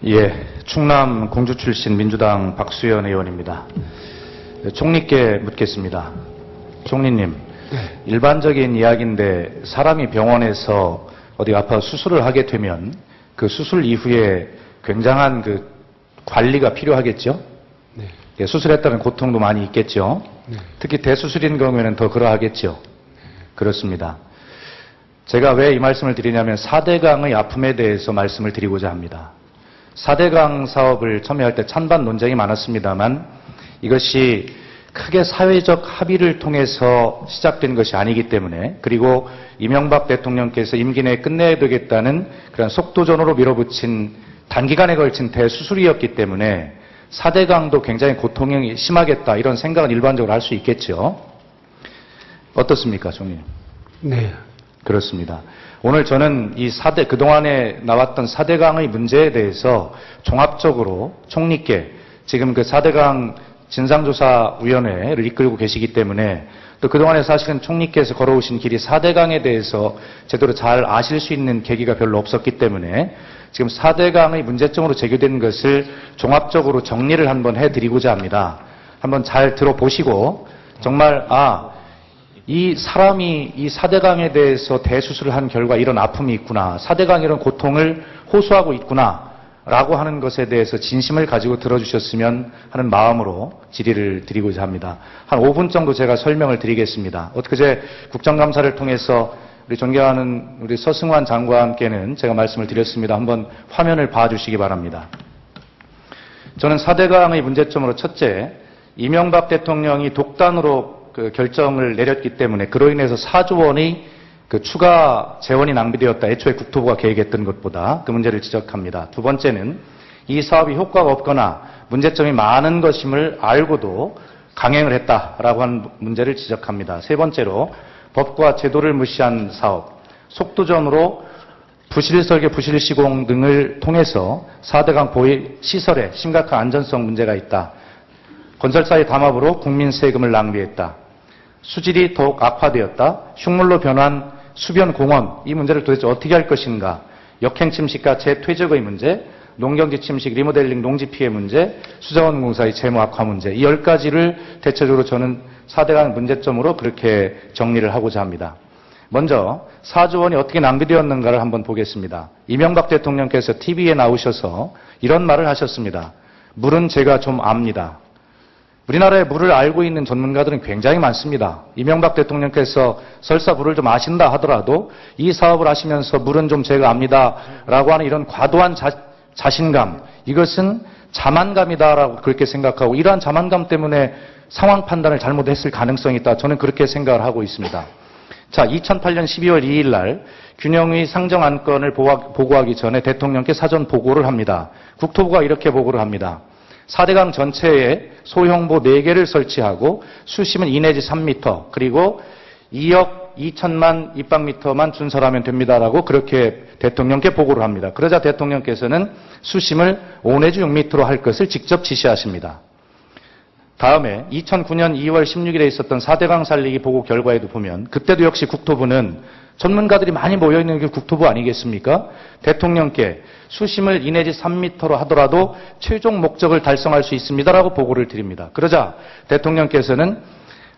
예, 충남 공주 출신 민주당 박수현 의원입니다. 총리께 묻겠습니다. 총리님, 일반적인 이야기인데 사람이 병원에서 어디 아파 수술을 하게 되면 그 수술 이후에 굉장한 그 관리가 필요하겠죠? 네. 예, 수술했다는 고통도 많이 있겠죠? 네. 특히 대수술인 경우에는 더 그러하겠죠? 그렇습니다. 제가 왜 이 말씀을 드리냐면 4대강의 아픔에 대해서 말씀을 드리고자 합니다. 4대강 사업을 참여할 때 찬반 논쟁이 많았습니다만 이것이 크게 사회적 합의를 통해서 시작된 것이 아니기 때문에, 그리고 이명박 대통령께서 임기 내에 끝내야 되겠다는 그런 속도전으로 밀어붙인 단기간에 걸친 대수술이었기 때문에 4대강도 굉장히 고통이 심하겠다 이런 생각은 일반적으로 할 수 있겠죠. 어떻습니까, 총리? 네. 그렇습니다. 오늘 저는 이 그동안에 나왔던 4대강의 문제에 대해서 종합적으로 총리께, 지금 그 4대강 진상조사위원회를 이끌고 계시기 때문에 또 그동안에 사실은 총리께서 걸어오신 길이 4대강에 대해서 제대로 잘 아실 수 있는 계기가 별로 없었기 때문에 지금 4대강의 문제점으로 제기된 것을 종합적으로 정리를 한번 해드리고자 합니다. 한번 잘 들어보시고 정말 이 사람이 이 4대강에 대해서 대수술을 한 결과 이런 아픔이 있구나, 4대강 이런 고통을 호소하고 있구나 라고 하는 것에 대해서 진심을 가지고 들어주셨으면 하는 마음으로 질의를 드리고자 합니다. 한 5분 정도 제가 설명을 드리겠습니다. 엊그제 국정감사를 통해서 우리 존경하는 우리 서승환 장관께는 제가 말씀을 드렸습니다. 한번 화면을 봐주시기 바랍니다. 저는 4대강의 문제점으로 첫째, 이명박 대통령이 독단으로 그 결정을 내렸기 때문에 그로 인해서 4조 원의 그 추가 재원이 낭비되었다. 애초에 국토부가 계획했던 것보다 그 문제를 지적합니다. 두 번째는 이 사업이 효과가 없거나 문제점이 많은 것임을 알고도 강행을 했다라고 하는 문제를 지적합니다. 세 번째로 법과 제도를 무시한 사업, 속도전으로 부실 설계, 부실 시공 등을 통해서 4대강 보의 시설에 심각한 안전성 문제가 있다. 건설사의 담합으로 국민 세금을 낭비했다. 수질이 더욱 악화되었다. 흉물로 변한 수변 공원, 이 문제를 도대체 어떻게 할 것인가. 역행 침식과 재퇴적의 문제, 농경지 침식, 리모델링, 농지 피해 문제, 수자원 공사의 재무 악화 문제, 이 10가지를 대체적으로 저는 4대강 문제점으로 그렇게 정리를 하고자 합니다. 먼저 4조 원이 어떻게 낭비되었는가를 한번 보겠습니다. 이명박 대통령께서 TV에 나오셔서 이런 말을 하셨습니다. 물은 제가 좀 압니다. 우리나라의 물을 알고 있는 전문가들은 굉장히 많습니다. 이명박 대통령께서 설사 물을 좀 아신다 하더라도 이 사업을 하시면서 물은 좀 제가 압니다 라고 하는 이런 과도한 자신감, 이것은 자만감이다라고 그렇게 생각하고, 이러한 자만감 때문에 상황 판단을 잘못했을 가능성이 있다. 저는 그렇게 생각을 하고 있습니다. 자, 2008년 12월 2일 날 균형의 상정 안건을 보고하기 전에 대통령께 사전 보고를 합니다. 국토부가 이렇게 보고를 합니다. 4대강 전체에 소형보 4개를 설치하고 수심은 2 내지 3m, 그리고 2억 2천만 입방미터만 준설하면 됩니다라고 그렇게 대통령께 보고를 합니다. 그러자 대통령께서는 수심을 5 내지 6m로 할 것을 직접 지시하십니다. 다음에 2009년 2월 16일에 있었던 4대강 살리기 보고 결과에도 보면 그때도 역시 국토부는 전문가들이 많이 모여있는 게 국토부 아니겠습니까? 대통령께 수심을 2 내지 3m로 하더라도 최종 목적을 달성할 수 있습니다라고 보고를 드립니다. 그러자 대통령께서는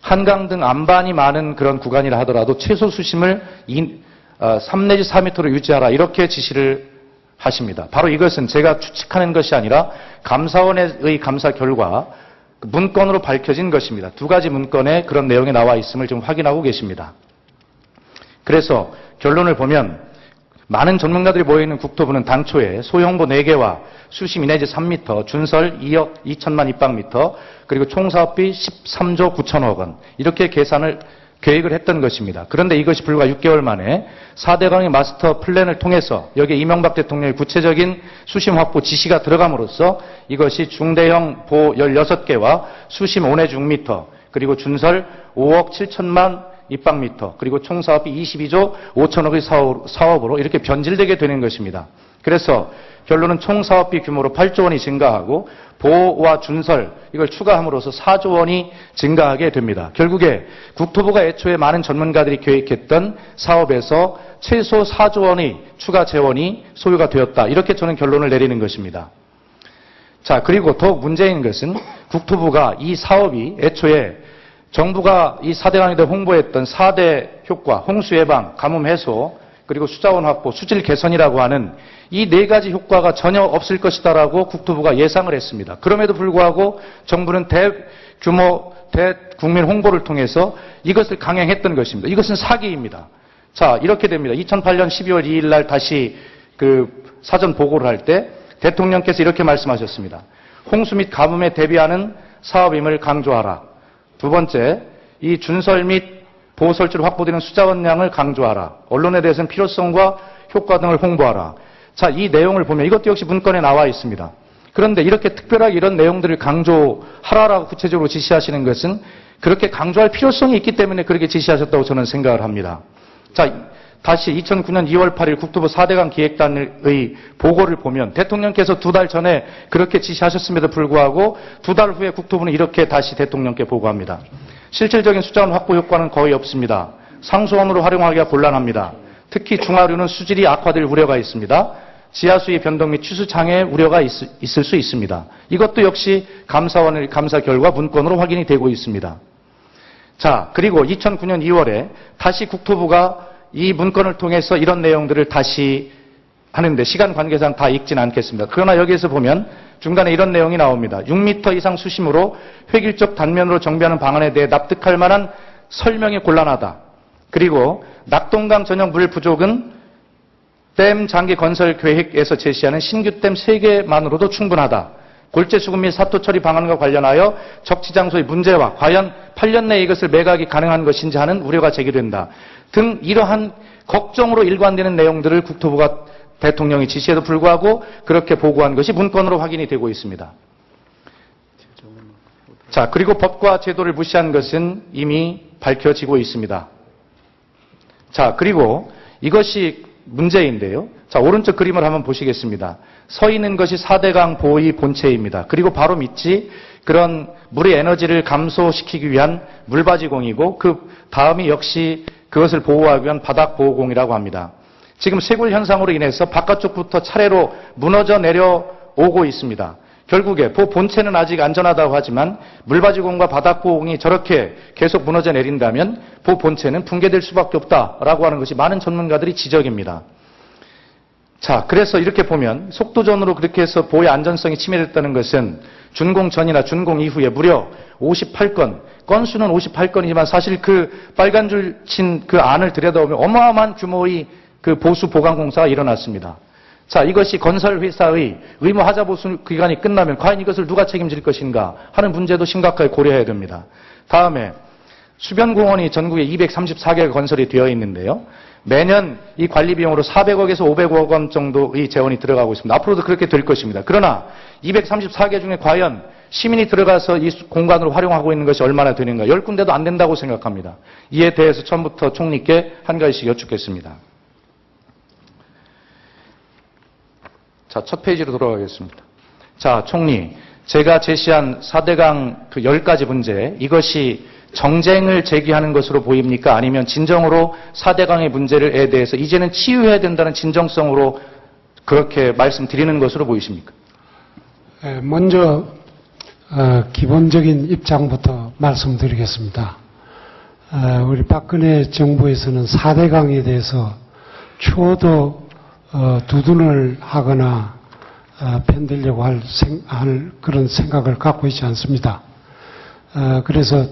한강 등 안반이 많은 그런 구간이라 하더라도 최소 수심을 3 내지 4m로 유지하라, 이렇게 지시를 하십니다. 바로 이것은 제가 추측하는 것이 아니라 감사원의 감사 결과 문건으로 밝혀진 것입니다. 2가지 문건에 그런 내용이 나와 있음을 지금 확인하고 계십니다. 그래서 결론을 보면 많은 전문가들이 모여있는 국토부는 당초에 소형보 4개와 수심 2 내지 3m, 준설 2억 2천만 입방미터, 그리고 총사업비 13조 9천억 원, 이렇게 계획을 했던 것입니다. 그런데 이것이 불과 6개월 만에 4대강의 마스터 플랜을 통해서 여기에 이명박 대통령의 구체적인 수심 확보 지시가 들어감으로써 이것이 중대형 보 16개와 수심 5 내지 6m, 그리고 준설 5억 7천만 입방미터, 그리고 총 사업비 22조 5천억의 사업으로 이렇게 변질되게 되는 것입니다. 그래서 결론은 총 사업비 규모로 8조 원이 증가하고 보호와 준설 이걸 추가함으로써 4조 원이 증가하게 됩니다. 결국에 국토부가 애초에 많은 전문가들이 계획했던 사업에서 최소 4조 원의 추가 재원이 소요가 되었다. 이렇게 저는 결론을 내리는 것입니다. 자, 그리고 더욱 문제인 것은 국토부가 이 사업이 애초에 정부가 이 4대 강에 대해 홍보했던 4대 효과, 홍수 예방, 가뭄 해소, 그리고 수자원 확보, 수질 개선이라고 하는 이 4가지 효과가 전혀 없을 것이다라고 국토부가 예상을 했습니다. 그럼에도 불구하고 정부는 대규모 대국민 홍보를 통해서 이것을 강행했던 것입니다. 이것은 사기입니다. 자, 이렇게 됩니다. 2008년 12월 2일 날 다시 그 사전 보고를 할 때 대통령께서 이렇게 말씀하셨습니다. 홍수 및 가뭄에 대비하는 사업임을 강조하라. 두 번째, 이 준설 및 보호설치로 확보되는 수자원량을 강조하라. 언론에 대해서는 필요성과 효과 등을 홍보하라. 자, 이 내용을 보면 이것도 역시 문건에 나와 있습니다. 그런데 이렇게 특별하게 이런 내용들을 강조하라라고 구체적으로 지시하시는 것은 그렇게 강조할 필요성이 있기 때문에 그렇게 지시하셨다고 저는 생각을 합니다. 자, 다시 2009년 2월 8일 국토부 4대강 기획단의 보고를 보면 대통령께서 2달 전에 그렇게 지시하셨음에도 불구하고 2달 후에 국토부는 이렇게 다시 대통령께 보고합니다. 실질적인 수자원 확보 효과는 거의 없습니다. 상수원으로 활용하기가 곤란합니다. 특히 중하류는 수질이 악화될 우려가 있습니다. 지하수의 변동 및 취수 장애 우려가 있을 수 있습니다. 이것도 역시 감사원의 감사 결과 문건으로 확인이 되고 있습니다. 자, 그리고 2009년 2월에 다시 국토부가 이 문건을 통해서 이런 내용들을 다시 하는데 시간 관계상 다 읽진 않겠습니다. 그러나 여기에서 보면 중간에 이런 내용이 나옵니다. 6m 이상 수심으로 획일적 단면으로 정비하는 방안에 대해 납득할 만한 설명이 곤란하다. 그리고 낙동강 전용 물 부족은 댐 장기 건설 계획에서 제시하는 신규 댐 3개만으로도 충분하다. 골재 수급 및 사토 처리 방안과 관련하여 적지 장소의 문제와 과연 8년 내에 이것을 매각이 가능한 것인지 하는 우려가 제기된다. 등 이러한 걱정으로 일관되는 내용들을 국토부가 대통령이 지시에도 불구하고 그렇게 보고한 것이 문건으로 확인이 되고 있습니다. 자, 그리고 법과 제도를 무시한 것은 이미 밝혀지고 있습니다. 자, 그리고 이것이 문제인데요. 자, 오른쪽 그림을 한번 보시겠습니다. 서 있는 것이 4대강 보호의 본체입니다. 그리고 바로 밑이 그런 물의 에너지를 감소시키기 위한 물바지공이고 그 다음이 역시 그것을 보호하기 위한 바닥보호공이라고 합니다. 지금 쇄골 현상으로 인해서 바깥쪽부터 차례로 무너져 내려오고 있습니다. 결국에 본체는 아직 안전하다고 하지만 물바지공과 바닥보호공이 저렇게 계속 무너져 내린다면 본체는 붕괴될 수밖에 없다라고 하는 것이 많은 전문가들이 지적입니다. 자, 그래서 이렇게 보면 속도전으로 그렇게 해서 보호의 안전성이 침해됐다는 것은 준공 전이나 준공 이후에 무려 58건, 건수는 58건이지만 사실 그 빨간 줄 친 그 안을 들여다보면 어마어마한 규모의 그 보수 보강 공사가 일어났습니다. 자, 이것이 건설회사의 의무 하자 보수 기간이 끝나면 과연 이것을 누가 책임질 것인가 하는 문제도 심각하게 고려해야 됩니다. 다음에 수변공원이 전국에 234개가 건설이 되어 있는데요. 매년 이 관리 비용으로 400억에서 500억 원 정도의 재원이 들어가고 있습니다. 앞으로도 그렇게 될 것입니다. 그러나 234개 중에 과연 시민이 들어가서 이 공간으로 활용하고 있는 것이 얼마나 되는가? 10군데도 안 된다고 생각합니다. 이에 대해서 처음부터 총리께 한 가지씩 여쭙겠습니다. 자, 첫 페이지로 돌아가겠습니다. 자, 총리, 제가 제시한 4대강 그 10가지 문제, 이것이 정쟁을 제기하는 것으로 보입니까? 아니면 진정으로 4대강의 문제에 대해서 이제는 치유해야 된다는 진정성으로 그렇게 말씀드리는 것으로 보이십니까? 먼저 기본적인 입장부터 말씀드리겠습니다. 우리 박근혜 정부에서는 4대강에 대해서 추호도 두둔을 하거나 편들려고 할 그런 생각을 갖고 있지 않습니다. 그래서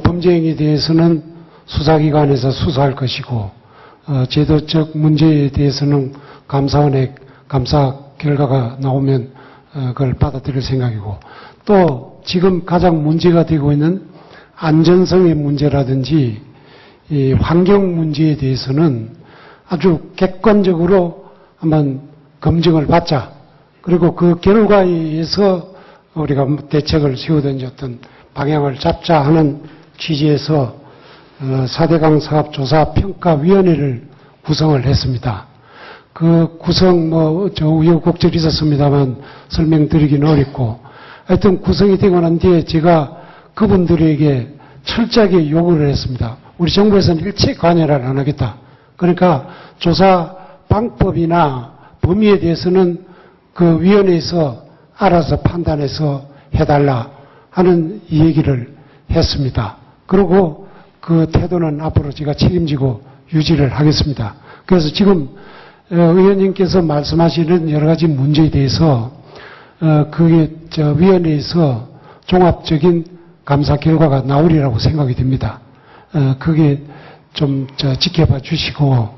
범죄 행위에 대해서는 수사기관에서 수사할 것이고, 제도적 문제에 대해서는 감사원의 감사 결과가 나오면 그걸 받아들일 생각이고, 또 지금 가장 문제가 되고 있는 안전성의 문제라든지 이 환경 문제에 대해서는 아주 객관적으로 한번 검증을 받자. 그리고 그 결과에 의해서 우리가 대책을 세우든지 어떤 방향을 잡자 하는 취지에서 4대강 사업 조사 평가위원회를 구성을 했습니다. 그 구성 우여곡절이 있었습니다만 설명드리기는 어렵고, 하여튼 구성이 되고 난 뒤에 제가 그분들에게 철저하게 요구를 했습니다. 우리 정부에서는 일체 관여를 안 하겠다. 그러니까 조사 방법이나 범위에 대해서는 그 위원회에서 알아서 판단해서 해달라 하는 이 얘기를 했습니다. 그리고 그 태도는 앞으로 제가 책임지고 유지를 하겠습니다. 그래서 지금 의원님께서 말씀하시는 여러 가지 문제에 대해서 그게 위원회에서 종합적인 감사 결과가 나오리라고 생각이 됩니다. 그게 좀 지켜봐 주시고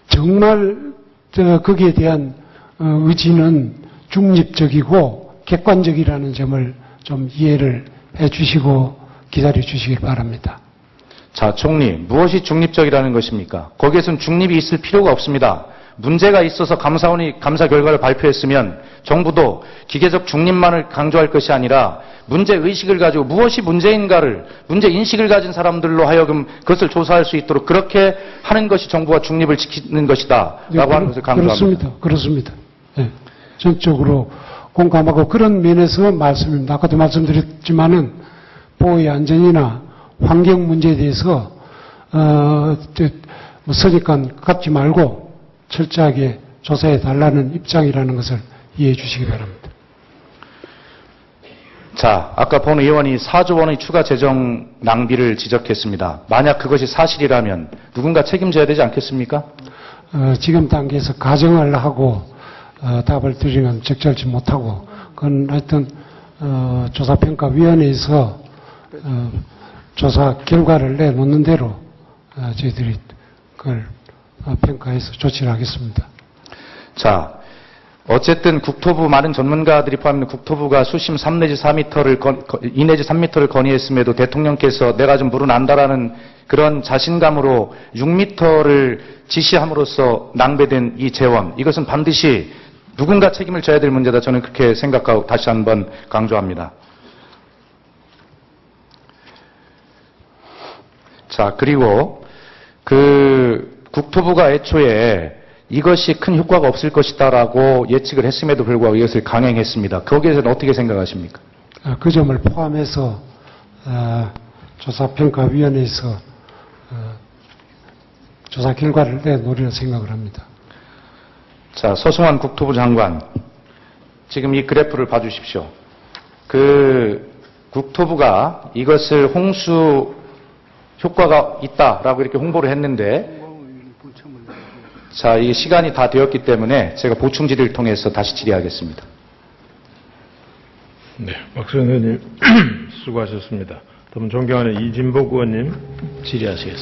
정말 거기에 대한 의지는 중립적이고 객관적이라는 점을 좀 이해를 해 주시고 기다려 주시길 바랍니다. 자, 총리, 무엇이 중립적이라는 것입니까? 거기에선 중립이 있을 필요가 없습니다. 문제가 있어서 감사원이 감사 결과를 발표했으면 정부도 기계적 중립만을 강조할 것이 아니라 문제의식을 가지고 무엇이 문제인가를, 문제인식을 가진 사람들로 하여금 그것을 조사할 수 있도록 그렇게 하는 것이 정부가 중립을 지키는 것이다. 라고 하는 것을 강조합니다. 그렇습니다. 네. 전적으로 공감하고 그런 면에서 말씀입니다. 아까도 말씀드렸지만은 보호의 안전이나 환경 문제에 대해서 선입관 갖지 말고 철저하게 조사해 달라는 입장이라는 것을 이해해 주시기 바랍니다. 자, 아까 본 의원이 4조 원의 추가 재정 낭비를 지적했습니다. 만약 그것이 사실이라면 누군가 책임져야 되지 않겠습니까? 지금 단계에서 가정을 하고 답을 드리면 적절치 못하고, 그건 하여튼 조사평가위원회에서 조사 결과를 내놓는 대로 저희들이 그걸 평가해서 조치를 하겠습니다. 자, 어쨌든 국토부 많은 전문가들이 포함된 국토부가 수심 3 내지 4m를 2 내지 3m를 건의했음에도 대통령께서 내가 좀 물은 안다라는 그런 자신감으로 6m를 지시함으로써 낭비된 이 재원, 이것은 반드시 누군가 책임을 져야 될 문제다. 저는 그렇게 생각하고 다시 한번 강조합니다. 자, 그리고 국토부가 애초에 이것이 큰 효과가 없을 것이다라고 예측을 했음에도 불구하고 이것을 강행했습니다. 거기에 대해서는 어떻게 생각하십니까? 그 점을 포함해서 조사평가위원회에서 조사 결과를 내놓으려 생각을 합니다. 자, 서승환 국토부 장관, 지금 이 그래프를 봐주십시오. 국토부가 이것을 홍수 효과가 있다라고 이렇게 홍보를 했는데, 자, 이게 시간이 다 되었기 때문에 제가 보충 질의를 통해서 다시 질의하겠습니다. 네, 박수현 의원님 수고하셨습니다. 다음 존경하는 이진복 의원님 질의하시겠습니다.